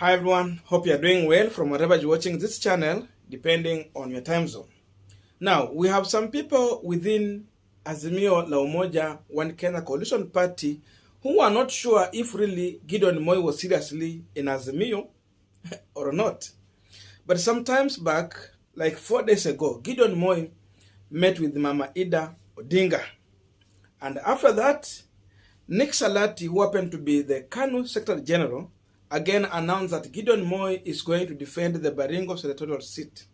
Hi everyone, hope you are doing well from wherever you're watching this channel, depending on your time zone. Now, we have some people within Azimio la Umoja One Kenya Coalition Party who are not sure if really Gideon Moi was seriously in Azimio or not. But sometimes back, like 4 days ago, Gideon Moi met with Mama Ida Odinga. And after that, Nick Salati, who happened to be the KANU Secretary General, again announced that Gideon Moi is going to defend the Baringo Senatorial seat.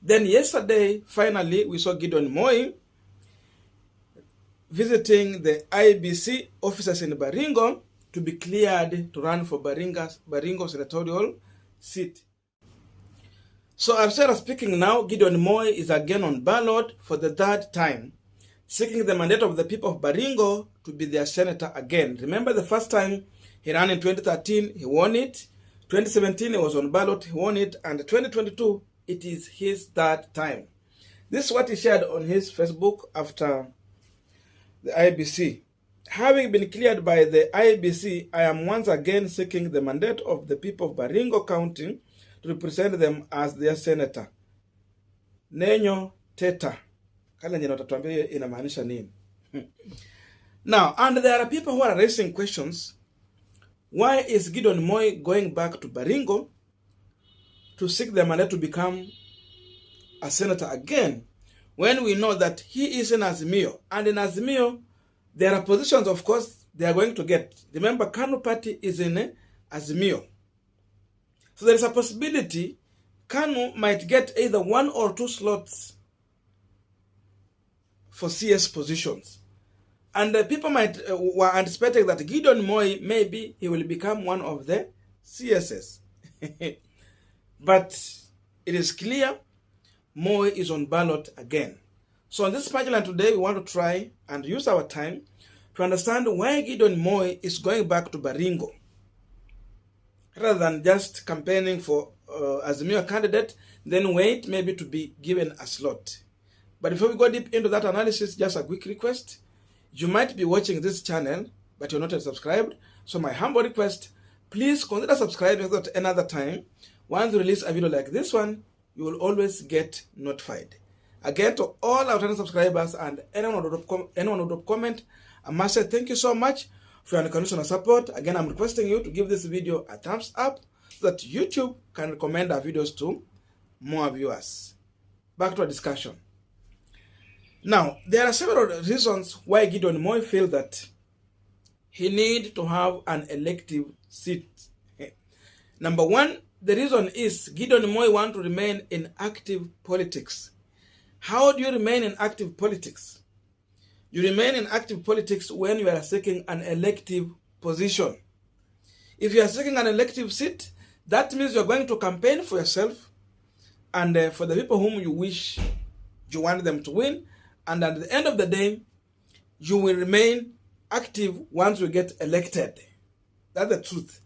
Then yesterday, finally, we saw Gideon Moi visiting the IBC officers in Baringo to be cleared to run for Baringo Senatorial seat. So as I am speaking now, Gideon Moi is again on ballot for the third time, seeking the mandate of the people of Baringo to be their senator again. Remember the first time he ran in 2013, he won it. 2017, he was on ballot, he won it. And 2022, it is his third time. This is what he shared on his Facebook after the IBC. Having been cleared by the IBC, I am once again seeking the mandate of the people of Baringo County to represent them as their senator. Nenyo teta. Kala njena utatuambia inamaanisha nini? Now, and there are people who are raising questions. Why is Gideon Moi going back to Baringo to seek the mandate to become a senator again, when we know that he is in Azimio? And in Azimio, there are positions, of course, they are going to get. Remember, KANU party is in Azimio. So there is a possibility KANU might get either 1 or 2 slots for CS positions. And the people were anticipating that Gideon Moi, maybe he will become one of the CSs. But it is clear Moi is on ballot again. So on this Punchline today, we want to try and use our time to understand why Gideon Moi is going back to Baringo, rather than just campaigning for Azimio candidate, then wait maybe to be given a slot. But before we go deep into that analysis, just a quick request. You might be watching this channel, but you're not yet subscribed. So my humble request, please consider subscribing so that another time, once we release a video like this one, you will always get notified. Again, to all our channel subscribers and anyone who would comment, I must say thank you so much for your unconditional support. Again, I'm requesting you to give this video a thumbs up so that YouTube can recommend our videos to more viewers. Back to our discussion. Now, there are several reasons why Gideon Moi feels that he needs to have an elective seat. Number one, the reason is Gideon Moi wants to remain in active politics. How do you remain in active politics? You remain in active politics when you are seeking an elective position. If you are seeking an elective seat, that means you are going to campaign for yourself and for the people whom you wish you want them to win. And at the end of the day, you will remain active once you get elected. That's the truth.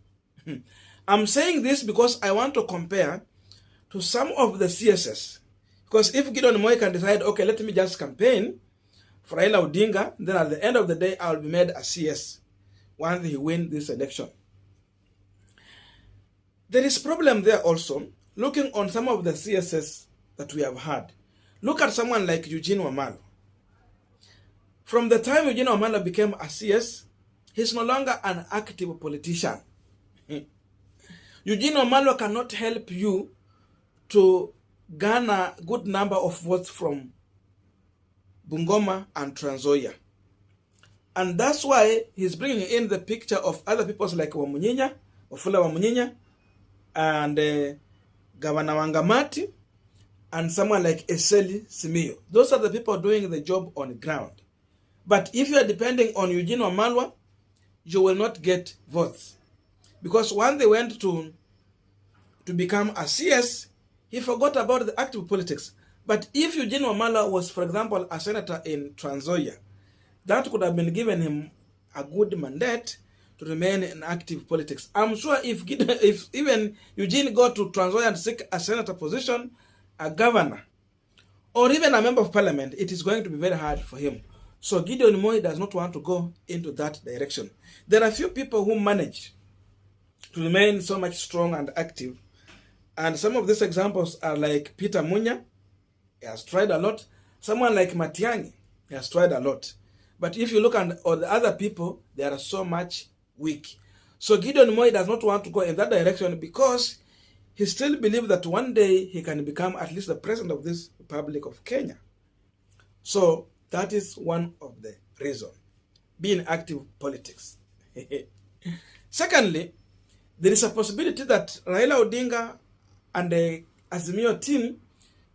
I'm saying this because I want to compare to some of the CSS. Because if Gideon Moi can decide, okay, let me just campaign for Raila Odinga, then at the end of the day, I will be made a CS once he wins this election. There is problem there also, looking on some of the CSS that we have had. Look at someone like Eugene Wamalo. From the time Eugene Wamalo became a CS, he's no longer an active politician. Eugene Wamalo cannot help you to garner a good number of votes from Bungoma and Trans Nzoia. And that's why he's bringing in the picture of other people like Wamunyinya, Wafula Wamunyinya, and Governor Wangamati, and someone like Eseli Simio. Those are the people doing the job on the ground. But if you are depending on Eugene Wamalo, you will not get votes. Because when they went to become a CS, he forgot about the active politics. But if Eugene Wamalo was, for example, a senator in Trans Nzoia, that could have been given him a good mandate to remain in active politics. I'm sure if even Eugene got to Trans Nzoia and seek a senator position, a governor, or even a member of parliament, it is going to be very hard for him. So Gideon Moi does not want to go into that direction. There are few people who manage to remain so much strong and active. And some of these examples are like Peter Munya, he has tried a lot. Someone like Matiang'i, he has tried a lot. But if you look at all the other people, they are so much weak. So Gideon Moi does not want to go in that direction because he still believes that one day he can become at least the president of this Republic of Kenya. So that is one of the reasons, being active politics. Secondly, there is a possibility that Raila Odinga and the Azimio team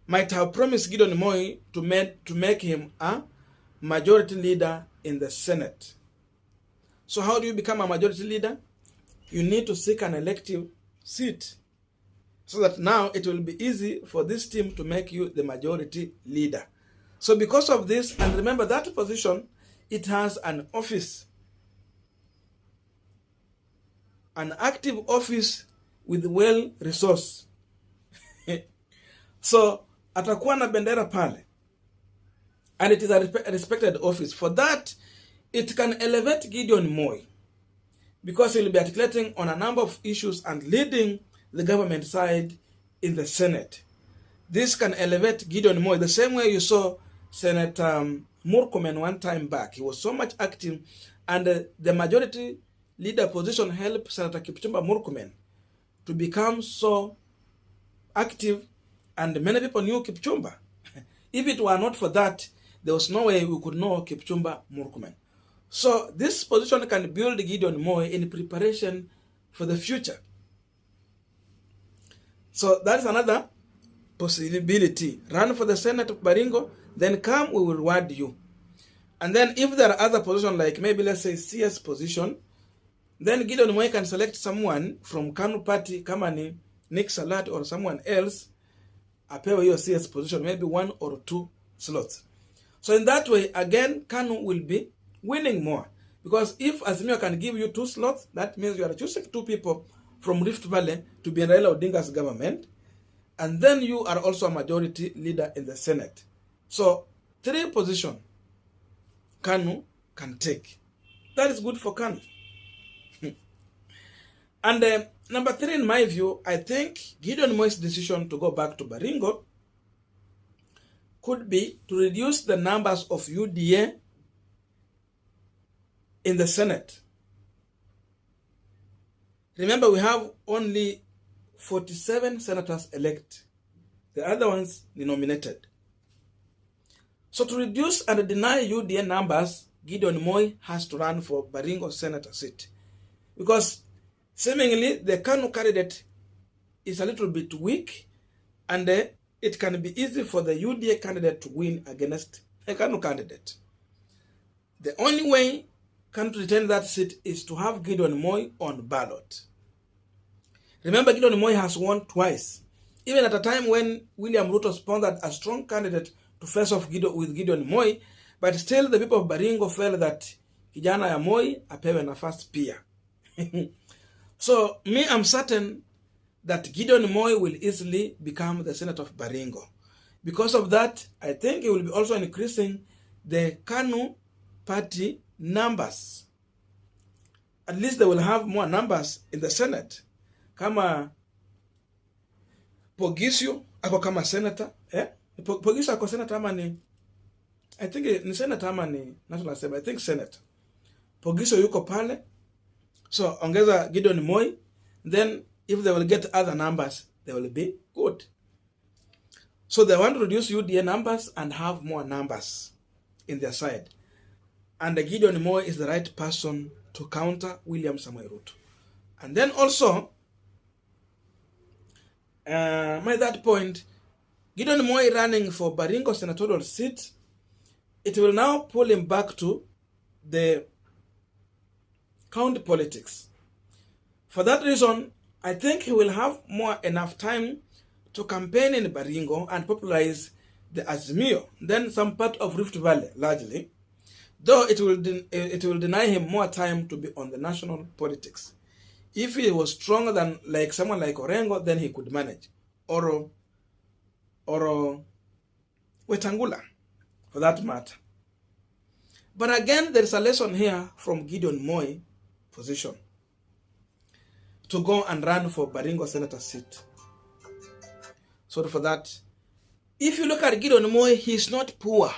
might have promised Gideon Moi to make him a majority leader in the Senate. So how do you become a majority leader? You need to seek an elective seat, so that now it will be easy for this team to make you the majority leader. So because of this, and remember that position, it has an office, an active office with well resource. So atakuwa na bendera pale, and it is a respected office. For that, it can elevate Gideon Moi, because he will be articulating on a number of issues and leading the government side in the Senate. This can elevate Gideon Moi the same way you saw Senator Murkomen one time back. He was so much active, and the majority leader position helped Senator Kipchumba Murkomen to become so active, and many people knew Kipchumba. If it were not for that, there was no way we could know Kipchumba Murkomen. So this position can build Gideon Moi in preparation for the future. So that is another possibility. Run for the Senate of Baringo, then come, we will reward you. And then if there are other positions, like maybe let's say CS position, then Gideon Moi can select someone from KANU party, kama ni Nick Salat or someone else, apewe your CS position, maybe 1 or 2 slots. So in that way, again, KANU will be winning more. Because if Azimio can give you 2 slots, that means you are choosing 2 people from Rift Valley to be in Raila Odinga's government. And then you are also a majority leader in the Senate. So 3 positions KANU can take. That is good for KANU. And number 3, in my view, I think Gideon Moi's decision to go back to Baringo could be to reduce the numbers of UDA in the Senate. Remember, we have only 47 senators elect. The other ones nominated. So to reduce and deny UDA numbers, Gideon Moi has to run for Baringo senator seat. Because seemingly the KANU candidate is a little bit weak, and it can be easy for the UDA candidate to win against a KANU candidate. The only way KANU to retain that seat is to have Gideon Moi on ballot. Remember, Gideon Moi has won twice, even at a time when William Ruto sponsored a strong candidate to face off with Gideon Moi, but still the people of Baringo felt that kijana ya Moi apewe nafasi pia. So me, I'm certain that Gideon Moi will easily become the Senator of Baringo. Because of that, I think he will be also increasing the KANU party numbers. At least they will have more numbers in the Senate. Kama Pogisio ako kama senator, Pogisio ako senator ama ni, I think ni senator ama ni National Assembly, I think Senate. Pogisio yuko pale. So ongeza Gideon Moi, then if they will get other numbers, they will be good. So they want to reduce UDA numbers and have more numbers in their side. And Gideon Moi is the right person to counter William Samoei Ruto. And then also, by that point, Gideon Moi running for Baringo Senatorial seat, it will now pull him back to the county politics. For that reason, I think he will have enough time to campaign in Baringo and popularize the Azimio, then some part of Rift Valley, largely, though it will deny him more time to be on the national politics. If he was stronger than someone like Orengo, then he could manage. Or Wetangula, for that matter. But again, there is a lesson here from Gideon Moi position. to go and run for Baringo Senator seat. Sorry for that. If you look at Gideon Moi, he's not poor.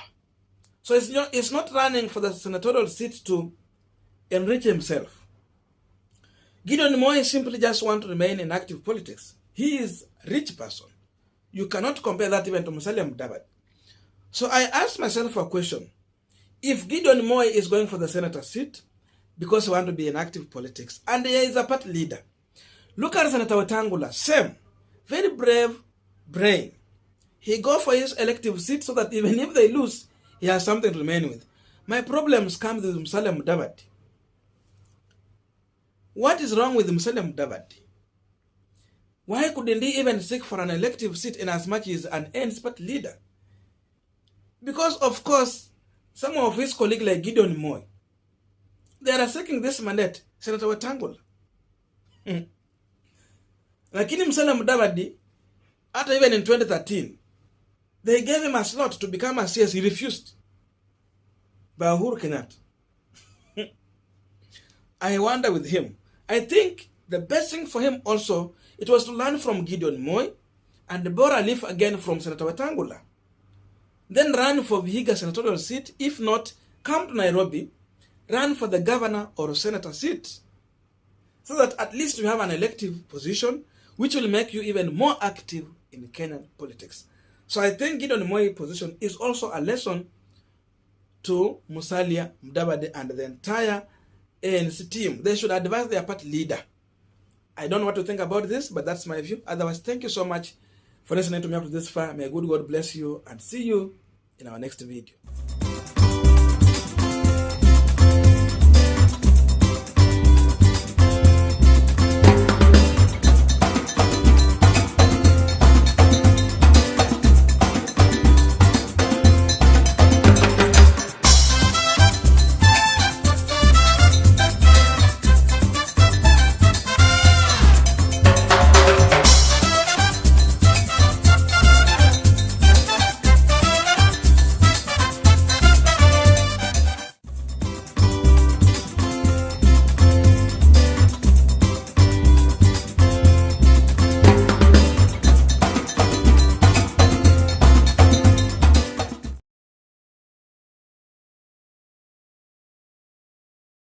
So he's not running for the senatorial seat to enrich himself. Gideon Moi simply just wants to remain in active politics. He is a rich person. You cannot compare that even to Musalia Mudavadi. So I asked myself a question. If Gideon Moi is going for the senator seat because he wants to be in active politics, and he is a party leader, look at Senator Wetangula, same, very brave brain. He go for his elective seat so that even if they lose, he has something to remain with. My problems come with Musalia Mudavadi. What is wrong with Musalia Mudavadi? Why couldn't he even seek for an elective seat in as much as an ANC party leader? Because, of course, some of his colleagues like Gideon Moi, they are seeking this mandate, Senator Wetangula. Lakini Musalia Mudavadi, after even in 2013, they gave him a slot to become a CS. He refused. By Uhuru Kenyatta. I wonder with him. I think the best thing for him also, it was to learn from Gideon Moi and borrow a leaf again from Senator Wetangula. Then run for Vihiga senatorial seat. If not, come to Nairobi, run for the governor or senator seat. So that at least you have an elective position which will make you even more active in Kenyan politics. So I think Gideon Moi's position is also a lesson to Musalia Mudavadi and the entire ANC team. They should advise their party leader. I don't know what to think about this, but that's my view. Otherwise, thank you so much for listening to me up to this far. May good God bless you and see you in our next video.